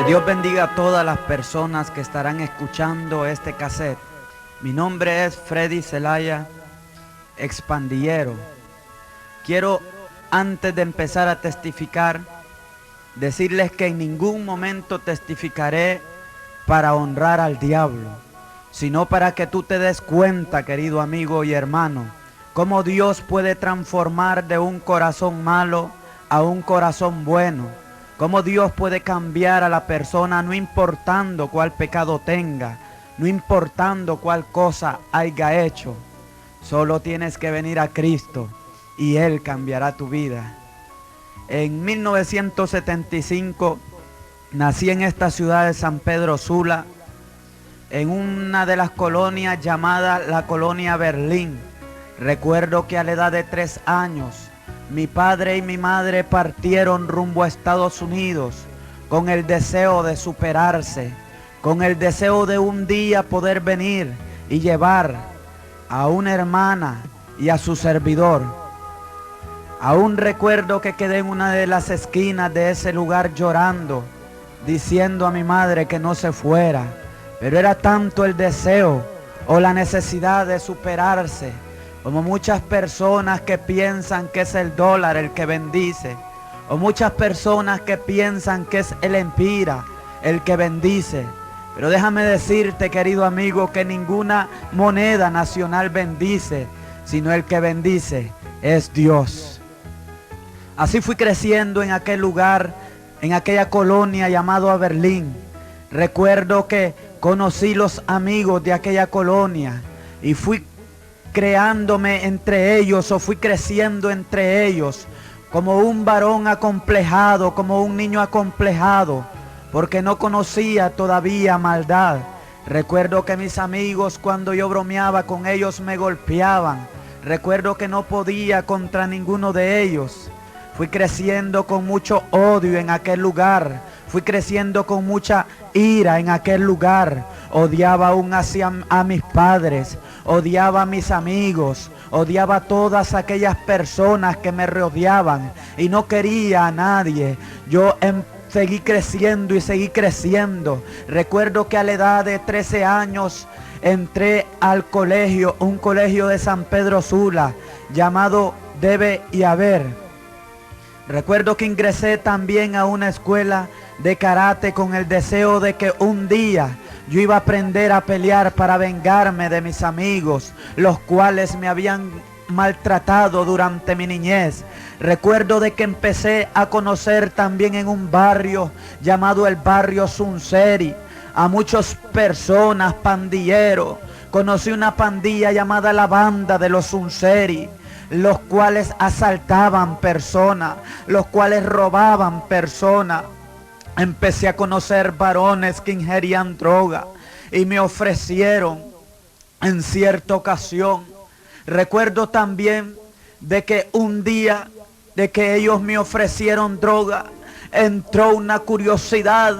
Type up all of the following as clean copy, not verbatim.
Que Dios bendiga a todas las personas que estarán escuchando este cassette. Mi nombre es Freddy Zelaya, expandillero. Quiero, antes de empezar a testificar, decirles que en ningún momento testificaré para honrar al diablo, sino para que tú te des cuenta, querido amigo y hermano, cómo Dios puede transformar de un corazón malo a un corazón bueno. Cómo Dios puede cambiar a la persona no importando cuál pecado tenga, no importando cuál cosa haya hecho. Solo tienes que venir a Cristo y Él cambiará tu vida. En 1975 nací en esta ciudad de San Pedro Sula, en una de las colonias llamada la colonia Berlín. Recuerdo que a la edad de 3 años, mi padre y mi madre partieron rumbo a Estados Unidos con el deseo de superarse, con el deseo de un día poder venir y llevar a una hermana y a su servidor. Aún recuerdo que quedé en una de las esquinas de ese lugar llorando, diciendo a mi madre que no se fuera, pero era tanto el deseo o la necesidad de superarse, como muchas personas que piensan que es el dólar el que bendice, o muchas personas que piensan que es el empira el que bendice. Pero déjame decirte, querido amigo, que ninguna moneda nacional bendice, sino el que bendice es Dios. Así fui creciendo en aquel lugar, en aquella colonia llamado Berlín. Recuerdo que conocí los amigos de aquella colonia y fui creándome entre ellos, o fui creciendo entre ellos como un varón acomplejado, como un niño acomplejado, porque no conocía todavía maldad. Recuerdo que mis amigos, cuando yo bromeaba con ellos, me golpeaban. Recuerdo que no podía contra ninguno de ellos. Fui creciendo con mucho odio en aquel lugar. Fui creciendo con mucha ira en aquel lugar. Odiaba aún a mis padres, odiaba a mis amigos, odiaba a todas aquellas personas que me rodeaban y no quería a nadie. Yo seguí creciendo y seguí creciendo. Recuerdo que a la edad de 13 años entré al colegio, un colegio de San Pedro Sula, llamado Debe y Haber. Recuerdo que ingresé también a una escuela de karate con el deseo de que un día yo iba a aprender a pelear para vengarme de mis amigos, los cuales me habían maltratado durante mi niñez. Recuerdo de que empecé a conocer también en un barrio llamado el barrio Sunseri a muchas personas, pandilleros. Conocí una pandilla llamada la Banda de los Sunseri, los cuales asaltaban personas, los cuales robaban personas. Empecé a conocer varones que ingerían droga y me ofrecieron en cierta ocasión. Recuerdo también de que un día de que ellos me ofrecieron droga, entró una curiosidad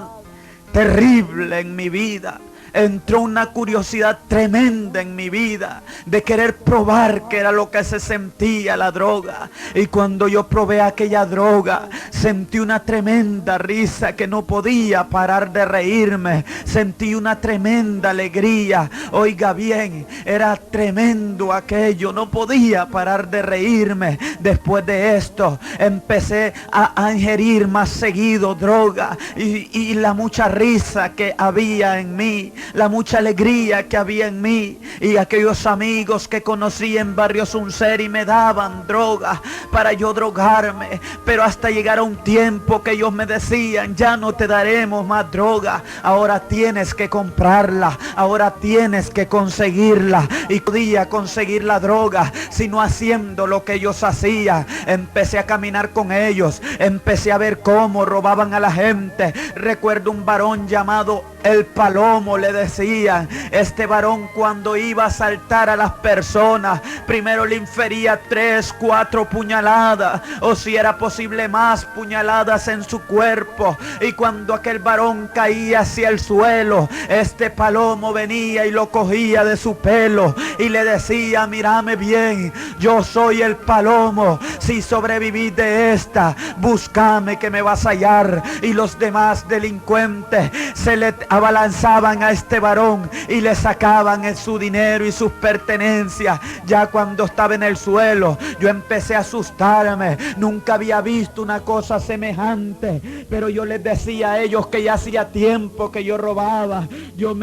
terrible en mi vida. Entró una curiosidad tremenda en mi vida de querer probar qué era lo que se sentía la droga. Y cuando yo probé aquella droga, sentí una tremenda risa que no podía parar de reírme. Sentí una tremenda alegría. Oiga bien, era tremendo aquello, no podía parar de reírme. Después de esto, empecé a ingerir más seguido droga y la mucha risa que había en mí, la mucha alegría que había en mí, y aquellos amigos que conocí en barrio Sunseri me daban droga para yo drogarme, pero hasta llegar a un tiempo que ellos me decían: ya no te daremos más droga, ahora tienes que comprarla, ahora tienes que conseguirla. Y podía conseguir la droga sino haciendo lo que ellos hacían. Empecé a caminar con ellos, empecé a ver cómo robaban a la gente. Recuerdo un varón llamado El Palomo, le decían. Este varón, cuando iba a asaltar a las personas, primero le infería 3, 4 puñaladas, o si era posible más puñaladas en su cuerpo. Y cuando aquel varón caía hacia el suelo, este Palomo venía y lo cogía de su pelo y le decía: mírame bien, yo soy el Palomo. Si si sobrevivís de esta, búscame que me vas a hallar. Y los demás delincuentes se le abalanzaban a este varón y le sacaban su dinero y sus pertenencias. Ya cuando estaba en el suelo, yo empecé a asustarme. Nunca había visto una cosa semejante, pero yo les decía a ellos que ya hacía tiempo que yo robaba. Yo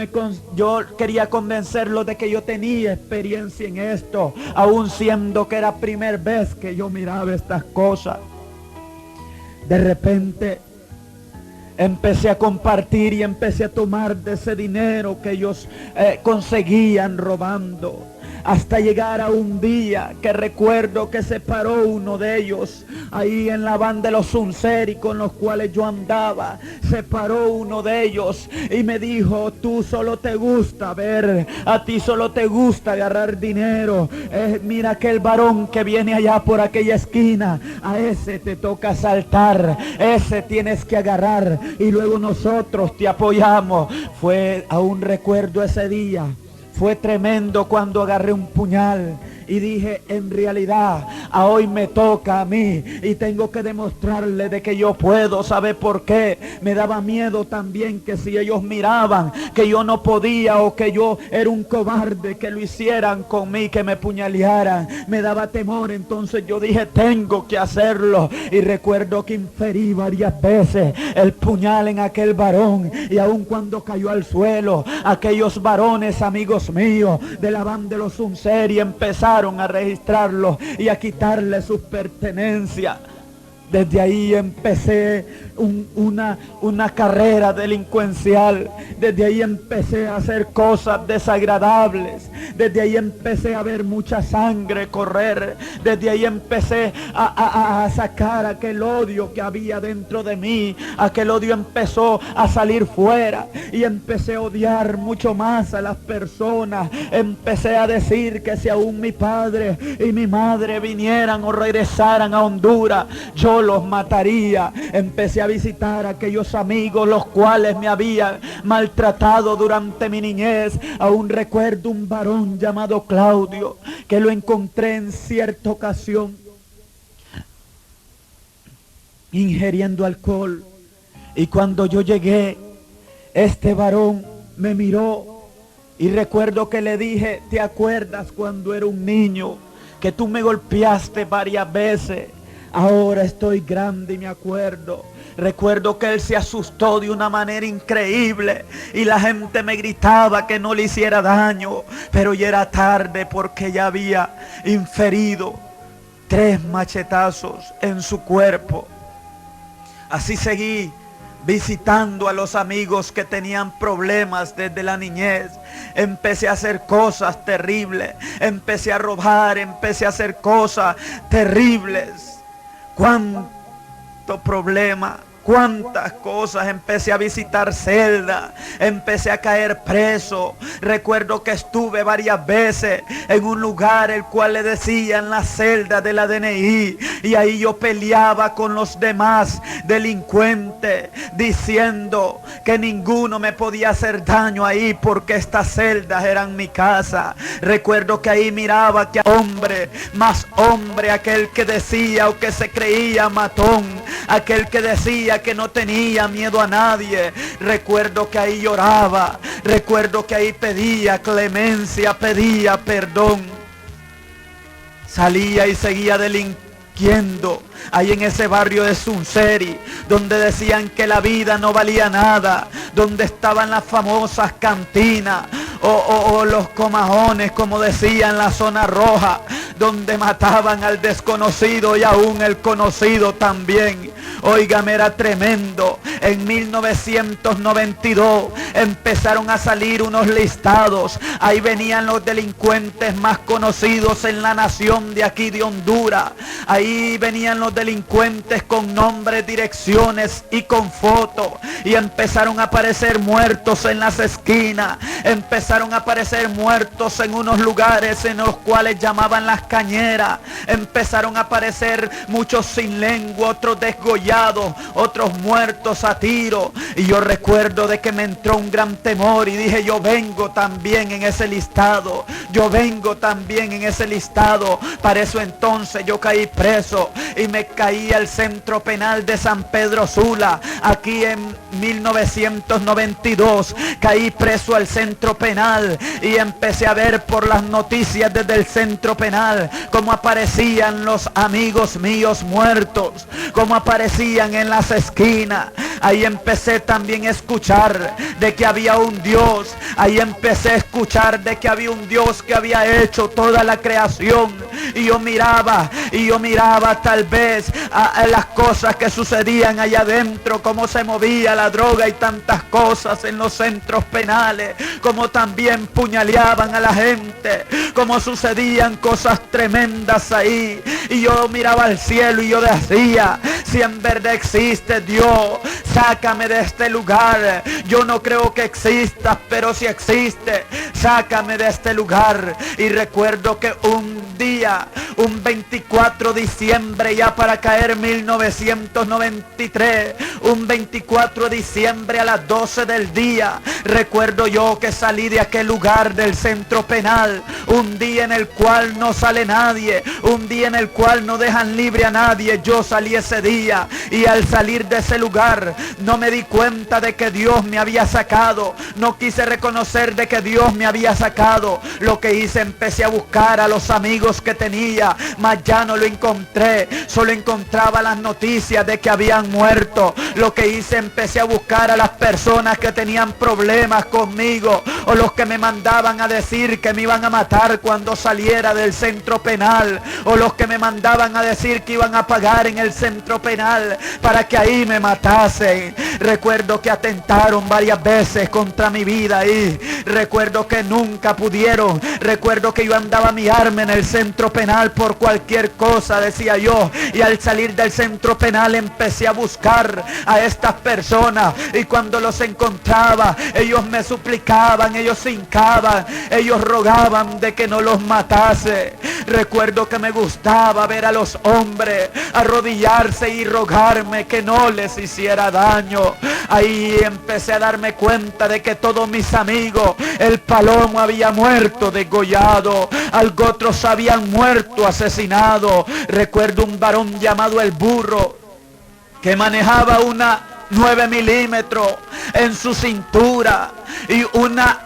quería convencerlos de que yo tenía experiencia en esto, aun siendo que era primera vez que yo miraba estas cosas. De repente empecé a compartir y empecé a tomar de ese dinero que ellos conseguían robando. Hasta llegar a un día que recuerdo que se paró uno de ellos ahí en la banda de los Unseri con los cuales yo andaba. Se paró uno de ellos y me dijo: tú solo te gusta ver, a ti solo te gusta agarrar dinero. Mira aquel varón que viene allá por aquella esquina, a ese te toca saltar, ese tienes que agarrar y luego nosotros te apoyamos. Aún recuerdo ese día. Fue tremendo cuando agarré un puñal y dije: en realidad a hoy me toca a mí y tengo que demostrarle de que yo puedo. ¿Sabe por qué? Me daba miedo también que si ellos miraban que yo no podía o que yo era un cobarde, que lo hicieran conmigo, que me puñalearan. Me daba temor, entonces yo dije: tengo que hacerlo. Y recuerdo que inferí varias veces el puñal en aquel varón, y aun cuando cayó al suelo, aquellos varones amigos míos de la banda de los Unseri empezaron a registrarlo y a quitarle sus pertenencias. Desde ahí empecé una carrera delincuencial. Desde ahí empecé a hacer cosas desagradables. Desde ahí empecé a ver mucha sangre correr. Desde ahí empecé a sacar aquel odio que había dentro de mí. Aquel odio empezó a salir fuera y empecé a odiar mucho más a las personas. Empecé a decir que si aún mi padre y mi madre vinieran o regresaran a Honduras, yo los mataría. Empecé a visitar a aquellos amigos los cuales me habían maltratado durante mi niñez. Aún recuerdo un varón llamado Claudio, que lo encontré en cierta ocasión ingiriendo alcohol, y cuando yo llegué, este varón me miró y recuerdo que le dije: ¿te acuerdas cuando era un niño que tú me golpeaste varias veces? Ahora estoy grande y me acuerdo. Recuerdo que él se asustó de una manera increíble y la gente me gritaba que no le hiciera daño, pero ya era tarde porque ya había inferido 3 machetazos en su cuerpo. Así seguí visitando a los amigos que tenían problemas desde la niñez. Empecé a hacer cosas terribles, empecé a robar, empecé a hacer cosas terribles. Cuánto problema, cuántas cosas. Empecé a visitar celdas, empecé a caer preso. Recuerdo que estuve varias veces en un lugar el cual le decían la celda de la DNI, y ahí yo peleaba con los demás delincuentes diciendo que ninguno me podía hacer daño ahí porque estas celdas eran mi casa. Recuerdo que ahí miraba que hombre, más hombre, aquel que decía o que se creía matón, aquel que decía que no tenía miedo a nadie. Recuerdo que ahí lloraba, recuerdo que ahí pedía clemencia, pedía perdón. Salía y seguía delinquiendo ahí en ese barrio de Unseri, donde decían que la vida no valía nada, donde estaban las famosas cantinas o los comajones, como decían, la zona roja, donde mataban al desconocido y aún el conocido también. Óigame, era tremendo. En 1992 empezaron a salir unos listados. Ahí venían los delincuentes más conocidos en la nación de aquí de Honduras. Ahí venían los delincuentes con nombres, direcciones y con fotos. Y empezaron a aparecer muertos en las esquinas. Empezaron a aparecer muertos en unos lugares en los cuales llamaban las cañeras. Empezaron a aparecer muchos sin lengua, otros desgollados, degollados, otros muertos a tiro. Y yo recuerdo de que me entró un gran temor y dije, yo vengo también en ese listado, yo vengo también en ese listado. Para eso entonces yo caí preso y me caí al centro penal de San Pedro Sula, aquí en 1992. Caí preso al centro penal y empecé a ver por las noticias desde el centro penal cómo aparecían los amigos míos muertos, cómo aparecían en las esquinas. Ahí empecé también a escuchar de que había un Dios. Ahí empecé a escuchar de que había un Dios que había hecho toda la creación. Y yo miraba tal vez a las cosas que sucedían allá adentro, cómo se movía la droga y tantas cosas en los centros penales, cómo también puñaleaban a la gente, cómo sucedían cosas tremendas ahí. Y yo miraba al cielo y yo decía, si en verdad existe Dios, sácame de este lugar. Yo no creo que exista, pero si existe, sácame de este lugar. Y recuerdo que un día, un 24 de diciembre, ya para caer 1993, un 24 de diciembre a las 12 del día, recuerdo yo que salí de aquel lugar del centro penal, un día en el cual no sale nadie, un día en el cual no dejan libre a nadie. Yo salí ese día y al salir de ese lugar no me di cuenta de que Dios me había sacado, no quise reconocer de que Dios me había sacado. Lo que hice, empecé a buscar a los amigos que tenía, mas ya no lo encontré, solo encontraba las noticias de que habían muerto. Lo que hice, empecé a buscar a las personas que tenían problemas conmigo, o los que me mandaban a decir que me iban a matar cuando saliera del centro penal, o los que me mandaban a decir que iban a pagar en el centro penal para que ahí me matasen. Recuerdo que atentaron varias veces contra mi vida ahí, recuerdo que nunca pudieron. Recuerdo que yo andaba mi arma en el centro penal por cualquier cosa, decía yo, y al salir del centro penal empecé a buscar a estas personas, y cuando los encontraba, ellos me suplicaban, ellos se hincaban, ellos rogaban de que no los matase. Recuerdo que me gustaba ver a los hombres arrodillarse y rogarme que no les hiciera daño. Ahí empecé a darme cuenta de que todos mis amigos, el Palomo había muerto degollado, algo otros habían muerto asesinados. Recuerdo un varón llamado el Burro que manejaba una 9 milímetros en su cintura y una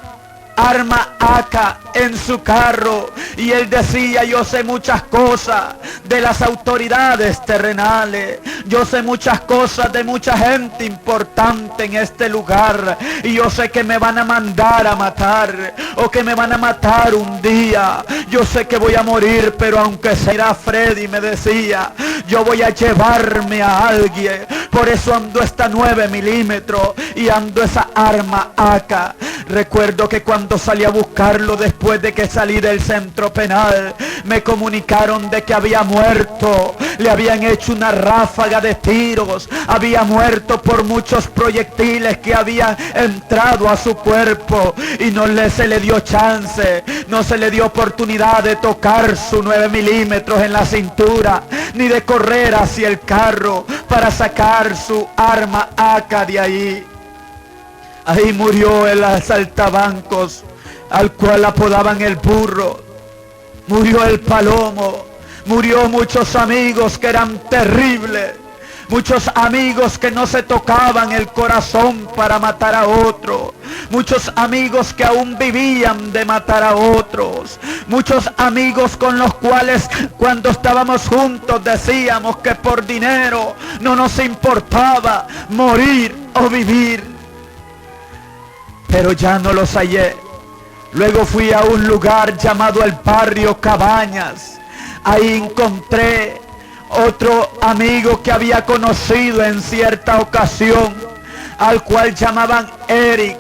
arma AK en su carro, y él decía, yo sé muchas cosas de las autoridades terrenales, yo sé muchas cosas de mucha gente importante en este lugar, y yo sé que me van a mandar a matar, o que me van a matar un día. Yo sé que voy a morir, pero aunque sea, Freddy me decía, yo voy a llevarme a alguien. Por eso ando esta 9 milímetros y ando esa arma AK. Recuerdo que cuando salí a buscarlo después de que salí del centro penal, me comunicaron de que había muerto, le habían hecho una ráfaga de tiros, había muerto por muchos proyectiles que habían entrado a su cuerpo, y no se le dio chance, no se le dio oportunidad de tocar su 9 milímetros en la cintura, ni de correr hacia el carro para sacar su arma AK de ahí. Ahí murió el asaltabancos, al cual apodaban el Burro. Murió el Palomo. Murió muchos amigos que eran terribles. Muchos amigos que no se tocaban el corazón para matar a otro. Muchos amigos que aún vivían de matar a otros. Muchos amigos con los cuales cuando estábamos juntos decíamos que por dinero no nos importaba morir o vivir. Pero ya no los hallé. Luego fui a un lugar llamado el barrio Cabañas. Ahí encontré otro amigo que había conocido en cierta ocasión, al cual llamaban Eric.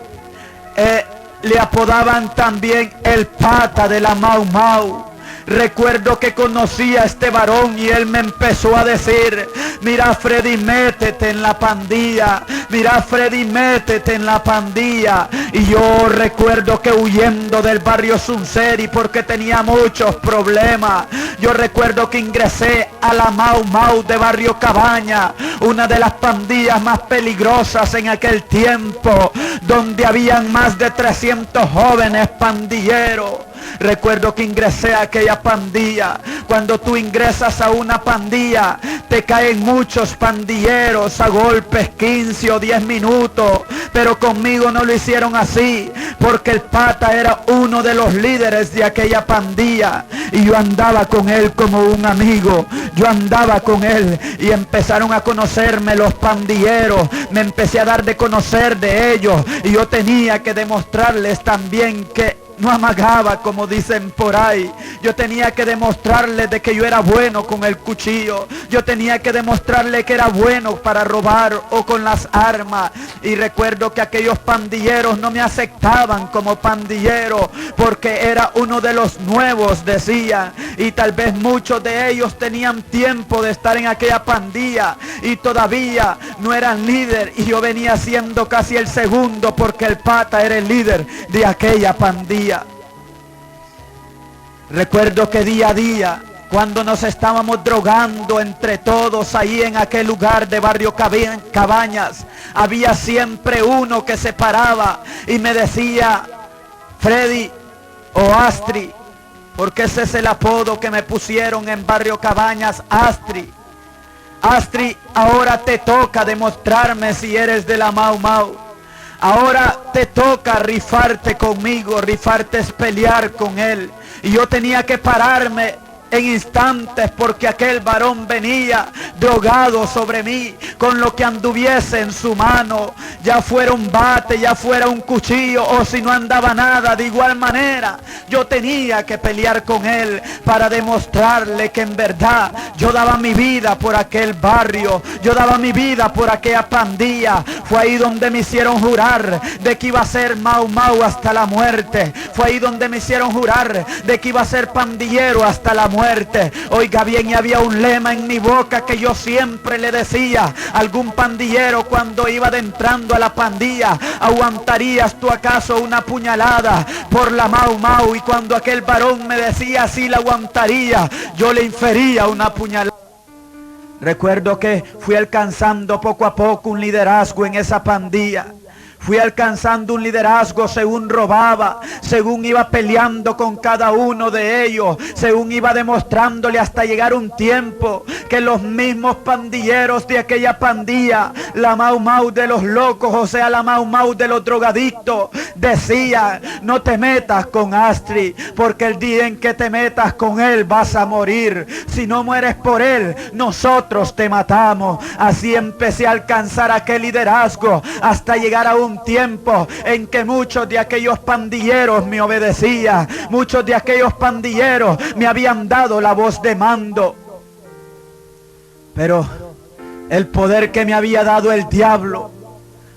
Le apodaban también el Pata de la Mau Mau. Recuerdo que conocí a este varón y él me empezó a decir: mira, Freddy, métete en la pandilla. Mira, Freddy, métete en la pandilla. Y yo recuerdo que huyendo del barrio Sunseri porque tenía muchos problemas, yo recuerdo que ingresé a la Mau Mau de barrio Cabaña, una de las pandillas más peligrosas en aquel tiempo, donde habían más de 300 jóvenes pandilleros. Recuerdo que ingresé a aquella pandilla. Cuando tú ingresas a una pandilla, te caen muchos pandilleros a golpes, 15 o 10 minutos. Pero conmigo no lo hicieron así, porque el pata era uno de los líderes de aquella pandilla. Y yo andaba con él como un amigo. Yo andaba con él y empezaron a conocerme los pandilleros. Me empecé a dar de conocer de ellos. Y yo tenía que demostrarles también que no amagaba, como dicen por ahí. Yo tenía que demostrarle de que yo era bueno con el cuchillo. Yo tenía que demostrarle que era bueno para robar o con las armas. Y recuerdo que aquellos pandilleros no me aceptaban como pandillero, porque era uno de los nuevos, decía. Y tal vez muchos de ellos tenían tiempo de estar en aquella pandilla y todavía no eran líder. Y yo venía siendo casi el segundo, porque el pata era el líder de aquella pandilla. Recuerdo que día a día, cuando nos estábamos drogando entre todos ahí en aquel lugar de barrio Cabañas, había siempre uno que se paraba y me decía: Freddy o Astri, porque ese es el apodo que me pusieron en barrio Cabañas, Astri. Astri, ahora te toca demostrarme si eres de la Mau Mau. Ahora te toca rifarte conmigo, rifarte es pelear con él. Y yo tenía que pararme en instantes, porque aquel varón venía drogado sobre mí con lo que anduviese en su mano, ya fuera un bate, ya fuera un cuchillo, o si no andaba nada. De igual manera yo tenía que pelear con él para demostrarle que en verdad yo daba mi vida por aquel barrio, yo daba mi vida por aquella pandilla. Fue ahí donde me hicieron jurar de que iba a ser Mau Mau hasta la muerte. Fue ahí donde me hicieron jurar de que iba a ser pandillero hasta la muerte. Oiga bien, y había un lema en mi boca que yo siempre le decía a algún pandillero cuando iba adentrando a la pandilla: ¿aguantarías tú acaso una puñalada por la Mau Mau? Y cuando aquel varón me decía si la aguantaría, yo le infería una puñalada. Recuerdo que fui alcanzando poco a poco un liderazgo en esa pandilla. Fui alcanzando un liderazgo según robaba, según iba peleando con cada uno de ellos, según iba demostrándole, hasta llegar un tiempo que los mismos pandilleros de aquella pandilla, la Mau Mau de los locos, o sea, la Mau Mau de los drogadictos, decían: no te metas con Astri, porque el día en que te metas con él vas a morir. Si no mueres por él, nosotros te matamos. Así empecé a alcanzar aquel liderazgo hasta llegar a un tiempo en que muchos de aquellos pandilleros me obedecían. Muchos de aquellos pandilleros me habían dado la voz de mando. Pero el poder que me había dado el diablo,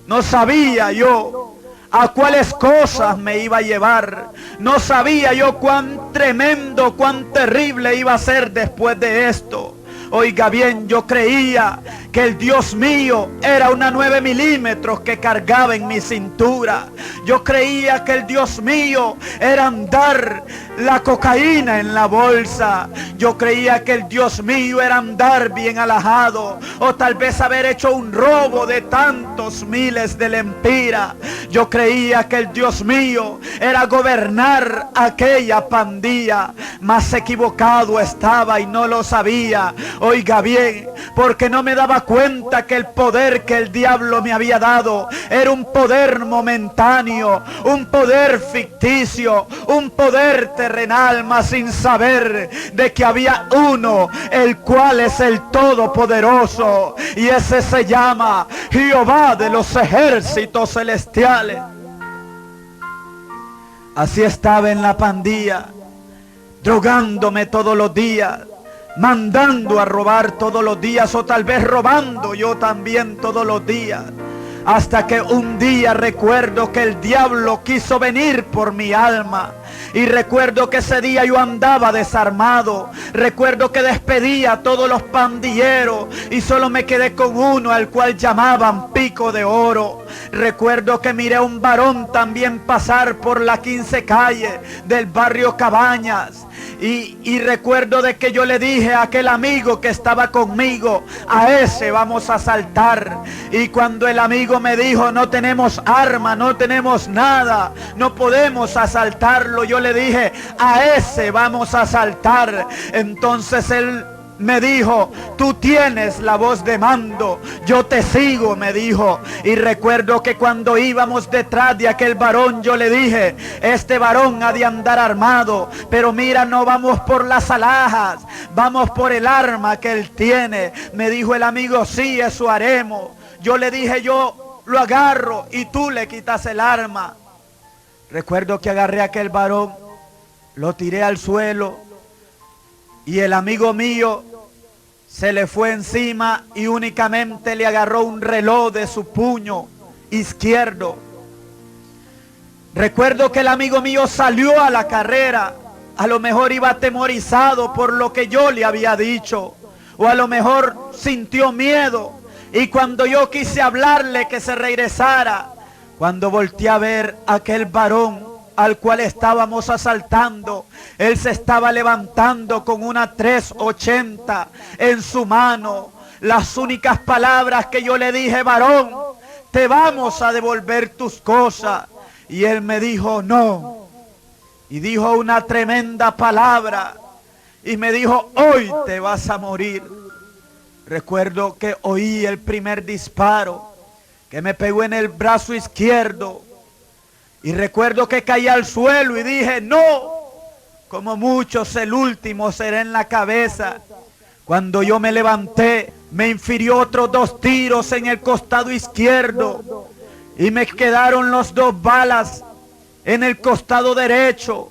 no sabía yo a cuáles cosas me iba a llevar. No sabía yo cuán tremendo, cuán terrible iba a ser después de esto. Oiga bien, yo creía que el Dios mío era una 9 milímetros que cargaba en mi cintura. Yo creía que el Dios mío era andar la cocaína en la bolsa. Yo creía que el Dios mío era andar bien alajado, o tal vez haber hecho un robo de tantos miles de lempiras. Yo creía que el Dios mío era gobernar aquella pandilla. Más equivocado estaba y no lo sabía. Oiga bien, porque no me daba cuenta que el poder que el diablo me había dado era un poder momentáneo, un poder ficticio, un poder terrenal, mas sin saber de que había uno, el cual es el Todopoderoso, y ese se llama Jehová de los ejércitos celestiales. Así estaba en la pandilla, drogándome todos los días, mandando a robar todos los días, o tal vez robando yo también todos los días. Hasta que un día recuerdo que el diablo quiso venir por mi alma. Y recuerdo que ese día yo andaba desarmado. Recuerdo que despedí a todos los pandilleros y solo me quedé con uno, al cual llamaban Pico de Oro. Recuerdo que miré a un varón también pasar por la 15 calle del barrio Cabañas. Y recuerdo de que yo le dije a aquel amigo que estaba conmigo: a ese vamos a asaltar. Y cuando el amigo me dijo: no tenemos arma, no tenemos nada, no podemos asaltarlo, yo le dije: a ese vamos a asaltar. Entonces él me dijo: tú tienes la voz de mando, yo te sigo, me dijo. Y recuerdo que cuando íbamos detrás de aquel varón, yo le dije: este varón ha de andar armado, pero mira, no vamos por las alhajas, vamos por el arma que él tiene. Me dijo el amigo: sí, eso haremos. Yo le dije: yo lo agarro y tú le quitas el arma. Recuerdo que agarré a aquel varón, lo tiré al suelo, y el amigo mío se le fue encima y únicamente le agarró un reloj de su puño izquierdo. Recuerdo que el amigo mío salió a la carrera. A lo mejor iba atemorizado por lo que yo le había dicho, o a lo mejor sintió miedo. Y cuando yo quise hablarle que se regresara, cuando volteé a ver a aquel varón al cual estábamos asaltando, él se estaba levantando con una 380 en su mano. Las únicas palabras que yo le dije: varón, te vamos a devolver tus cosas. Y él me dijo: no. Y dijo una tremenda palabra y me dijo: hoy te vas a morir. Recuerdo que oí el primer disparo que me pegó en el brazo izquierdo. Y recuerdo que caí al suelo y dije: no, como muchos el último será en la cabeza. Cuando yo me levanté, me infirió otros 2 tiros en el costado izquierdo y me quedaron los 2 balas en el costado derecho,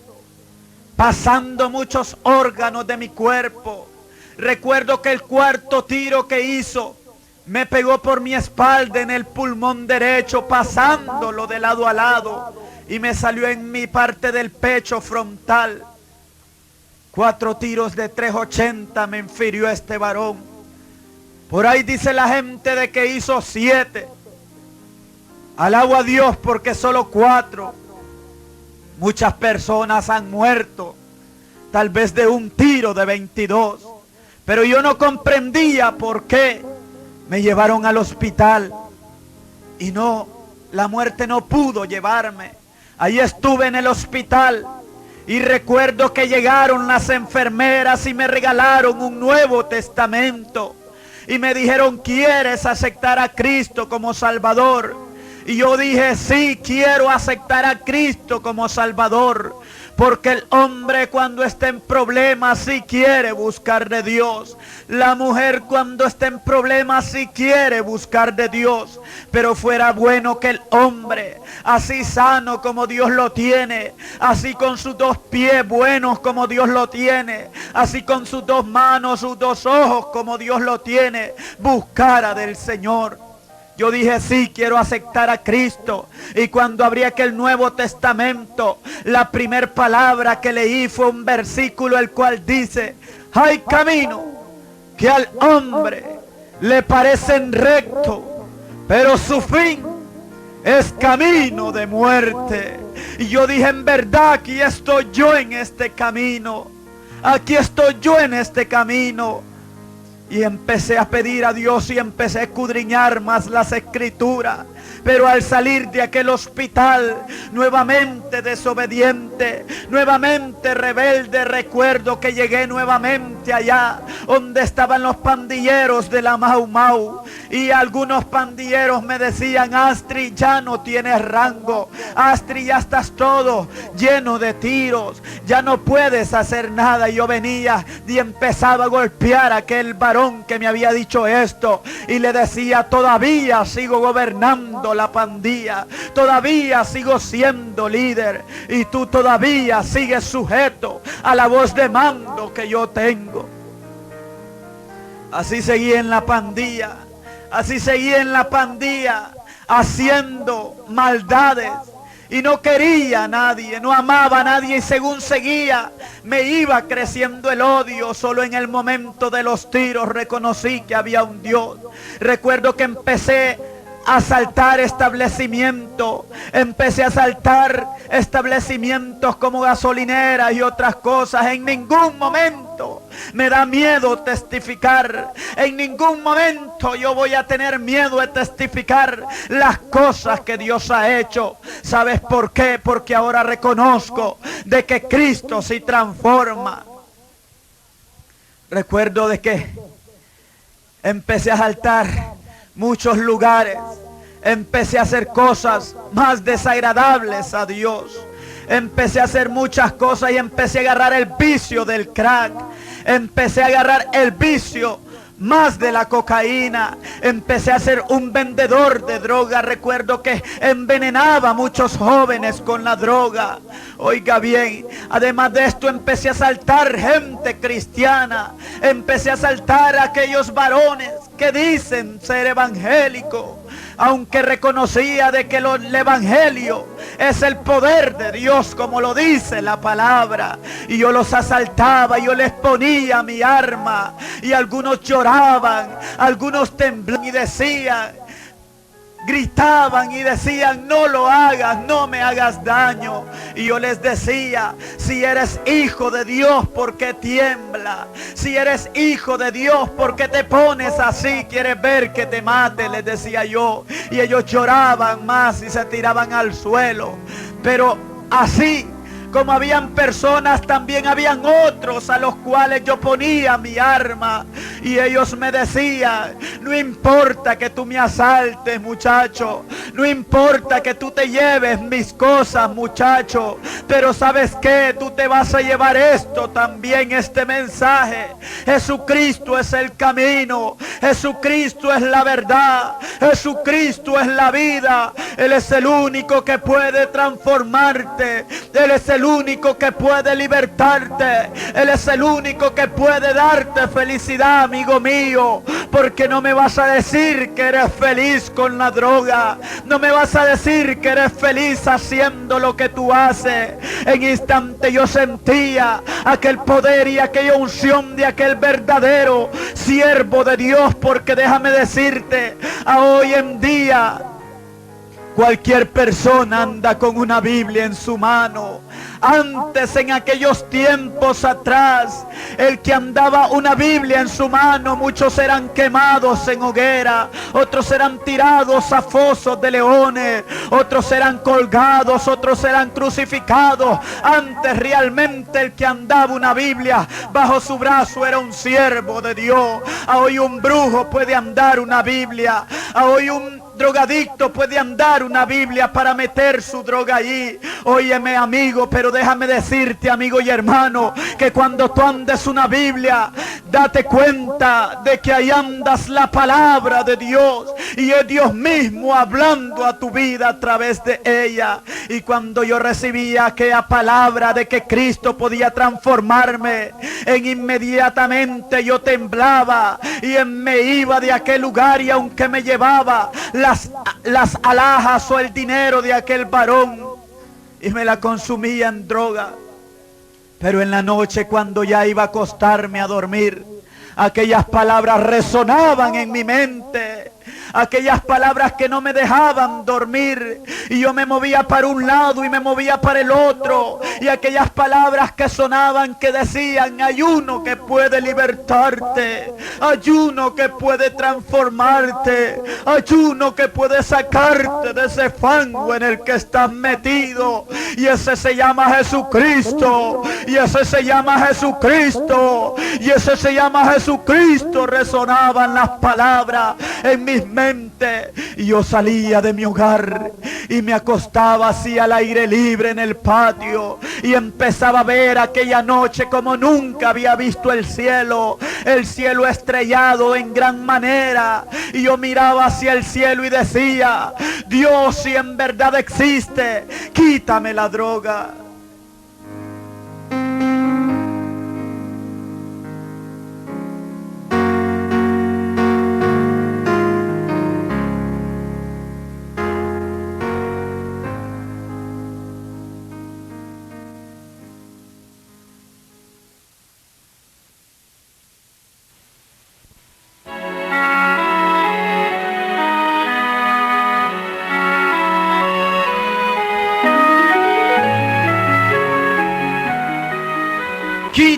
pasando muchos órganos de mi cuerpo. Recuerdo que el 4.º tiro que hizo me pegó por mi espalda en el pulmón derecho, pasándolo de lado a lado, y me salió en mi parte del pecho frontal. 4 tiros de 380 me infirió este varón. Por ahí dice la gente de que hizo 7. Alabo a Dios porque solo 4. Muchas personas han muerto, tal vez de un tiro de 22. Pero yo no comprendía por qué me llevaron al hospital y no, la muerte no pudo llevarme. Ahí estuve en el hospital y recuerdo que llegaron las enfermeras y me regalaron un Nuevo Testamento y me dijeron: ¿quieres aceptar a Cristo como Salvador? Y yo dije: sí, quiero aceptar a Cristo como Salvador. Porque el hombre cuando está en problemas sí quiere buscar de Dios. La mujer cuando está en problemas sí quiere buscar de Dios. Pero fuera bueno que el hombre, así sano como Dios lo tiene, así con sus 2 pies buenos como Dios lo tiene, así con sus 2 manos, sus 2 ojos como Dios lo tiene, buscara del Señor. Yo dije: sí, quiero aceptar a Cristo. Y cuando abrí aquel Nuevo Testamento, la primer palabra que leí fue un versículo el cual dice: hay camino que al hombre le parecen recto, pero su fin es camino de muerte. Y yo dije: en verdad, aquí estoy yo en este camino. Aquí estoy yo en este camino. Y empecé a pedir a Dios y empecé a escudriñar más las escrituras. Pero al salir de aquel hospital, nuevamente desobediente, nuevamente rebelde, recuerdo que llegué nuevamente allá donde estaban los pandilleros de la Mau Mau. Y algunos pandilleros me decían: Astrid, ya no tienes rango. Astrid, ya estás todo lleno de tiros. Ya no puedes hacer nada. Y yo venía y empezaba a golpear a aquel varón que me había dicho esto. Y le decía: todavía sigo gobernando la pandilla, todavía sigo siendo líder y tú todavía sigues sujeto a la voz de mando que yo tengo. Así seguí en la pandilla, así seguí en la pandilla, haciendo maldades. Y no quería a nadie, no amaba a nadie, y según seguía, me iba creciendo el odio. Solo en el momento de los tiros reconocí que había un Dios. Recuerdo que empecé a asaltar establecimientos, empecé a asaltar establecimientos como gasolineras y otras cosas. En ningún momento me da miedo testificar, en ningún momento yo voy a tener miedo de testificar las cosas que Dios ha hecho. ¿Sabes por qué? Porque ahora reconozco de que Cristo se transforma. Recuerdo de que empecé a asaltar muchos lugares, empecé a hacer cosas más desagradables a Dios, empecé a hacer muchas cosas y empecé a agarrar el vicio del crack, empecé a agarrar el vicio más de la cocaína, empecé a ser un vendedor de droga. Recuerdo que envenenaba a muchos jóvenes con la droga. Oiga bien, además de esto empecé a asaltar gente cristiana, empecé a asaltar a aquellos varones que dicen ser evangélicos, aunque reconocía de que el evangelio es el poder de Dios, como lo dice la palabra. Y yo los asaltaba, yo les ponía mi arma, y algunos lloraban, algunos temblaban y decían, gritaban y decían: no lo hagas, no me hagas daño. Y yo les decía: si eres hijo de Dios, ¿por qué tiembla? Si eres hijo de Dios, ¿por qué te pones así? ¿Quieres ver que te mate?, les decía yo. Y ellos lloraban más y se tiraban al suelo. Pero así como habían personas, también habían otros a los cuales yo ponía mi arma. Y ellos me decían: no importa que tú me asaltes, muchacho, no importa que tú te lleves mis cosas, muchacho, pero ¿sabes qué? Tú te vas a llevar esto también, este mensaje. Jesucristo es el camino, Jesucristo es la verdad, Jesucristo es la vida. Él es el único que puede transformarte, Él es el único que puede libertarte, Él es el único que puede darte felicidad, amigo mío. Porque no me vas a decir que eres feliz con la droga, no me vas a decir que eres feliz haciendo lo que tú haces. En instante yo sentía aquel poder y aquella unción de aquel verdadero siervo de Dios. Porque déjame decirte, a hoy en día cualquier persona anda con una Biblia en su mano. Antes, en aquellos tiempos atrás, el que andaba una Biblia en su mano, muchos eran quemados en hoguera, otros eran tirados a fosos de leones, otros eran colgados, otros eran crucificados. Antes realmente el que andaba una Biblia bajo su brazo era un siervo de Dios. A hoy un brujo puede andar una Biblia, a hoy un drogadicto puede andar una Biblia para meter su droga allí. Óyeme, amigo, pero déjame decirte, amigo y hermano, que cuando tú andes una Biblia, date cuenta de que ahí andas la palabra de Dios, y es Dios mismo hablando a tu vida a través de ella. Y cuando yo recibía aquella palabra de que Cristo podía transformarme, inmediatamente yo temblaba y me iba de aquel lugar, y aunque me llevaba las alhajas o el dinero de aquel varón y me la consumía en droga, pero en la noche, cuando ya iba a acostarme a dormir, aquellas palabras resonaban en mi mente, aquellas palabras que no me dejaban dormir, y yo me movía para un lado y me movía para el otro, y aquellas palabras que sonaban, que decían: hay uno que puede libertarte, hay uno que puede transformarte, hay uno que puede sacarte de ese fango en el que estás metido, y ese se llama Jesucristo, y ese se llama Jesucristo, y ese se llama Jesucristo. Resonaban las palabras en mis mentes, y yo salía de mi hogar y me acostaba así al aire libre en el patio, y empezaba a ver aquella noche como nunca había visto el cielo estrellado en gran manera, y yo miraba hacia el cielo y decía: Dios, si en verdad existe, quítame la droga.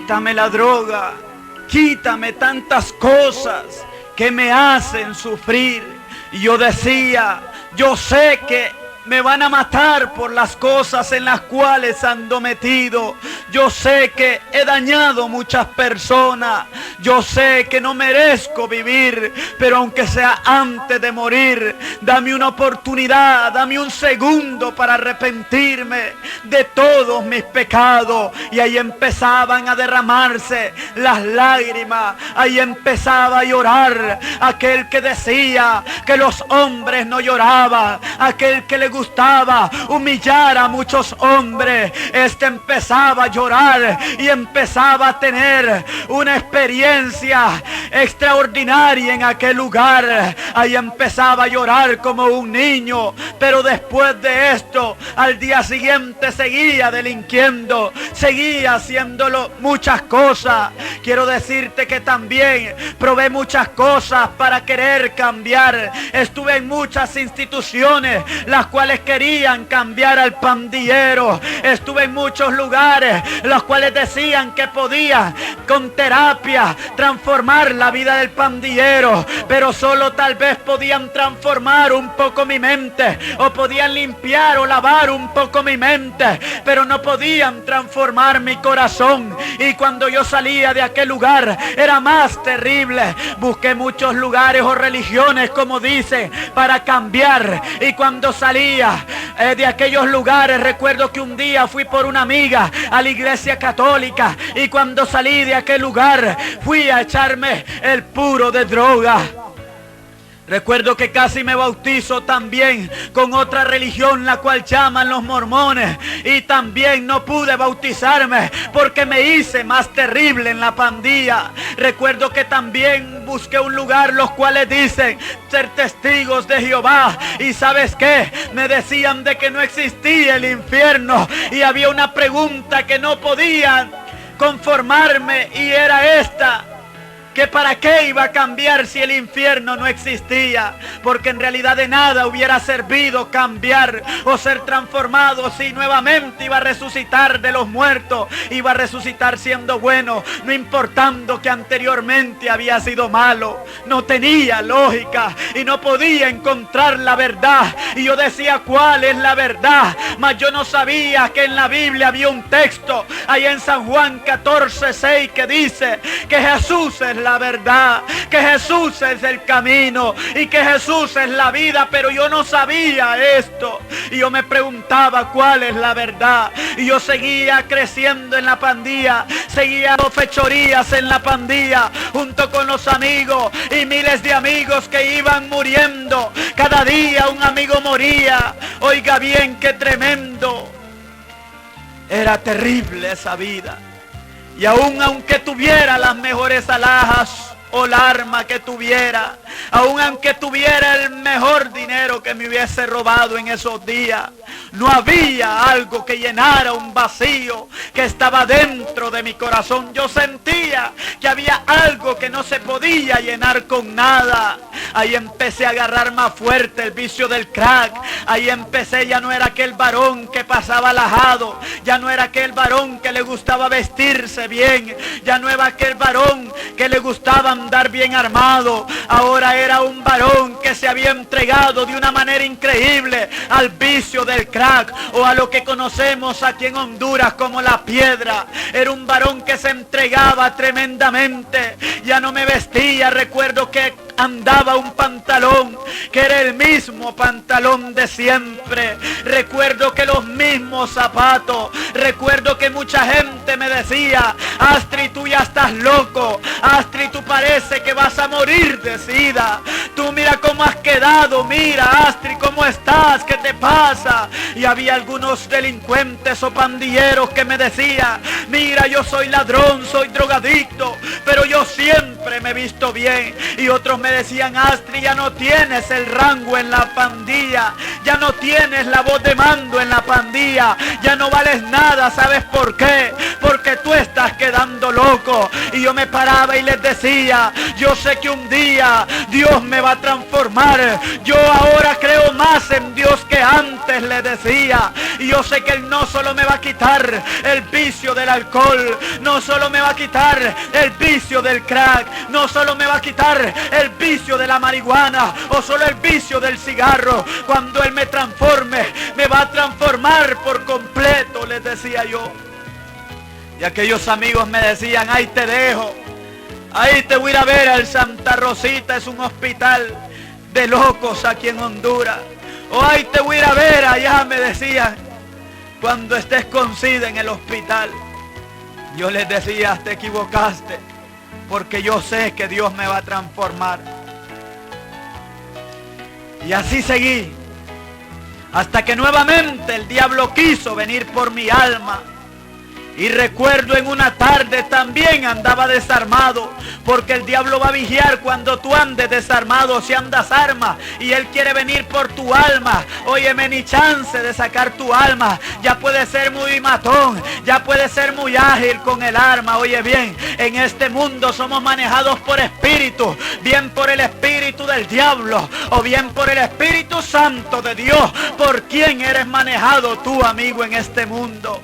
quítame la droga, quítame tantas cosas que me hacen sufrir. Y yo decía, yo sé que me van a matar por las cosas en las cuales ando metido. Yo sé que he dañado muchas personas. Yo sé que no merezco vivir. Pero aunque sea antes de morir, dame una oportunidad, dame un segundo para arrepentirme de todos mis pecados. Y ahí empezaban a derramarse las lágrimas. Ahí empezaba a llorar aquel que decía que los hombres no lloraban. Aquel que le gustaba humillar a muchos hombres, este empezaba a llorar y empezaba a tener una experiencia extraordinaria en aquel lugar. Ahí empezaba a llorar como un niño, pero después de esto, al día siguiente seguía delinquiendo, seguía haciéndolo muchas cosas. Quiero decirte que también probé muchas cosas para querer cambiar. Estuve en muchas instituciones las cuales querían cambiar al pandillero. Estuve en muchos lugares los cuales decían que podían con terapia transformar la vida del pandillero, pero solo tal vez podían transformar un poco mi mente, o podían limpiar o lavar un poco mi mente, pero no podían transformar mi corazón. Y cuando yo salía de aquel lugar era más terrible. Busqué muchos lugares o religiones, como dicen, para cambiar. Y cuando salía de aquellos lugares, recuerdo que un día fui por una amiga a la iglesia católica, y cuando salí de aquel lugar fui a echarme el puro de droga. Recuerdo que casi me bautizo también con otra religión, la cual llaman los mormones, y también no pude bautizarme porque me hice más terrible en la pandilla. Recuerdo que también busqué un lugar los cuales dicen ser testigos de Jehová, y ¿sabes qué? Me decían de que no existía el infierno, y había una pregunta que no podía conformarme, y era esta: que para qué iba a cambiar si el infierno no existía, porque en realidad de nada hubiera servido cambiar o ser transformado si nuevamente iba a resucitar de los muertos, iba a resucitar siendo bueno, no importando que anteriormente había sido malo. No tenía lógica y no podía encontrar la verdad, y yo decía, ¿cuál es la verdad? Mas yo no sabía que en la Biblia había un texto ahí en San Juan 14:6 que dice que Jesús es la verdad, que Jesús es el camino y que Jesús es la vida. Pero yo no sabía esto, y yo me preguntaba cuál es la verdad, y yo seguía creciendo en la pandilla, seguía haciendo fechorías en la pandilla junto con los amigos y miles de amigos que iban muriendo. Cada día un amigo moría. Oiga bien, qué tremendo, era terrible esa vida. Y aún aunque tuviera las mejores alhajas o la arma que tuviera, aún aunque tuviera el mejor dinero que me hubiese robado en esos días, no había algo que llenara un vacío que estaba dentro de mi corazón. Yo sentía que había algo que no se podía llenar con nada. Ahí empecé a agarrar más fuerte el vicio del crack. Ahí empecé, ya no era aquel varón que pasaba alhajado, ya no era aquel varón que le gustaba vestirse bien, ya no era aquel varón que le gustaba andar bien armado. Ahora era un varón que se había entregado de una manera increíble al vicio del crack, o a lo que conocemos aquí en Honduras como la piedra. Era un varón que se entregaba tremendamente. Ya no me vestía. Recuerdo que andaba un pantalón que era el mismo pantalón de siempre. Recuerdo que los mismos zapatos. Recuerdo que mucha gente me decía: Astrid, tú ya estás loco. Astrid, tú parece que vas a morir de sida. Tú mira cómo has quedado. Mira, Astrid, cómo estás. ¿Qué te pasa? Y había algunos delincuentes o pandilleros que me decían: mira, yo soy ladrón, soy drogadicto, pero yo siempre me he visto bien. Y otros me decían: Astrid, ya no tienes el rango en la pandilla, ya no tienes la voz de mando en la pandilla, ya no vales nada. ¿Sabes por qué? Porque tú estás quedando loco. Y yo me paraba y les decía, yo sé que un día Dios me va a transformar. Yo ahora creo más en Dios que antes, les decía. Y yo sé que Él no solo me va a quitar el vicio del alcohol, no solo me va a quitar el vicio del crack, no solo me va a quitar el vicio de la marihuana o solo el vicio del cigarro. Cuando Él me transforme, me va a transformar por completo, les decía yo. Y aquellos amigos me decían, ahí te dejo, ahí te voy a ir a ver al Santa Rosita, es un hospital de locos aquí en Honduras. O ahí te voy a ir a ver allá, me decían, cuando estés con SIDA en el hospital. Yo les decía, te equivocaste, porque yo sé que Dios me va a transformar. Y así seguí, hasta que nuevamente el diablo quiso venir por mi alma. Y recuerdo en una tarde también andaba desarmado, porque el diablo va a vigiar cuando tú andes desarmado, si andas arma, y él quiere venir por tu alma. Óyeme, ni chance de sacar tu alma. Ya puede ser muy matón, ya puede ser muy ágil con el arma. Oye bien, en este mundo somos manejados por espíritu, bien por el espíritu del diablo, o bien por el Espíritu Santo de Dios. ¿Por quién eres manejado tú, amigo, en este mundo?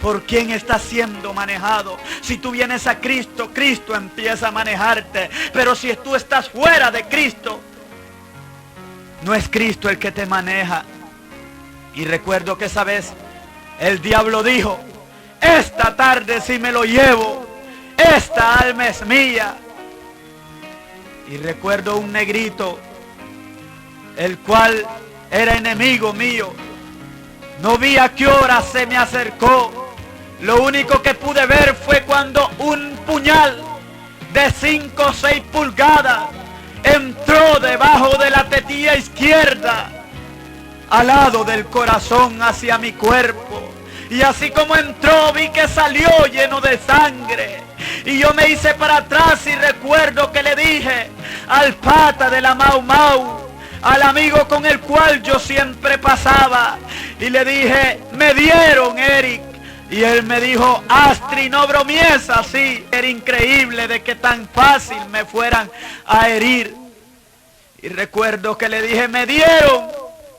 ¿Por quién estás siendo manejado? Si tú vienes a Cristo, Cristo empieza a manejarte. Pero si tú estás fuera de Cristo, no es Cristo el que te maneja. Y recuerdo que esa vez el diablo dijo, esta tarde si me lo llevo, esta alma es mía. Y recuerdo un negrito, el cual era enemigo mío. No vi a qué hora se me acercó. Lo único que pude ver fue cuando un puñal de 5 o 6 pulgadas entró debajo de la tetilla izquierda, al lado del corazón hacia mi cuerpo. Y así como entró, vi que salió lleno de sangre. Y yo me hice para atrás y recuerdo que le dije al pata de la Mau Mau, al amigo con el cual yo siempre pasaba, y le dije, me dieron, Eric. Y él me dijo, Astri, no bromies así. Era increíble de que tan fácil me fueran a herir. Y recuerdo que le dije, me dieron.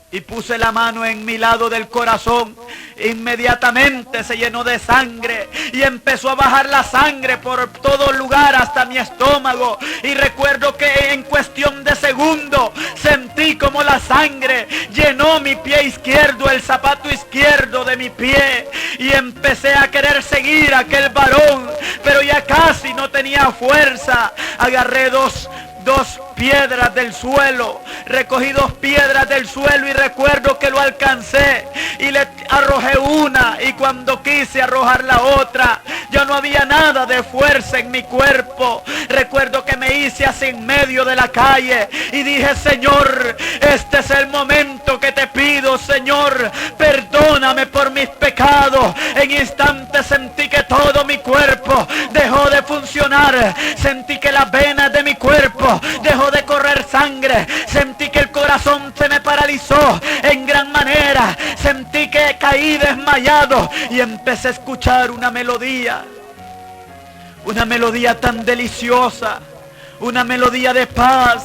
Y puse la mano en mi lado del corazón. Inmediatamente se llenó de sangre y empezó a bajar la sangre por todo lugar hasta mi estómago. Y recuerdo que en cuestión de segundos sentí como la sangre llenó mi pie izquierdo, el zapato izquierdo de mi pie, y empecé a querer seguir a aquel varón, pero ya casi no tenía fuerza. Agarré dos piedras del suelo, recogí 2 piedras del suelo y recuerdo que lo alcancé y le arrojé una, y cuando quise arrojar la otra ya no había nada de fuerza en mi cuerpo. Recuerdo que me hice así en medio de la calle y dije, Señor, este es el momento que te pido, Señor, perdóname por mis pecados. En instantes sentí que todo mi cuerpo dejó de funcionar, sentí que las venas de mi cuerpo dejó de correr sangre, sentí que el corazón se me paralizó en gran manera, sentí que caí desmayado y empecé a escuchar una melodía tan deliciosa, una melodía de paz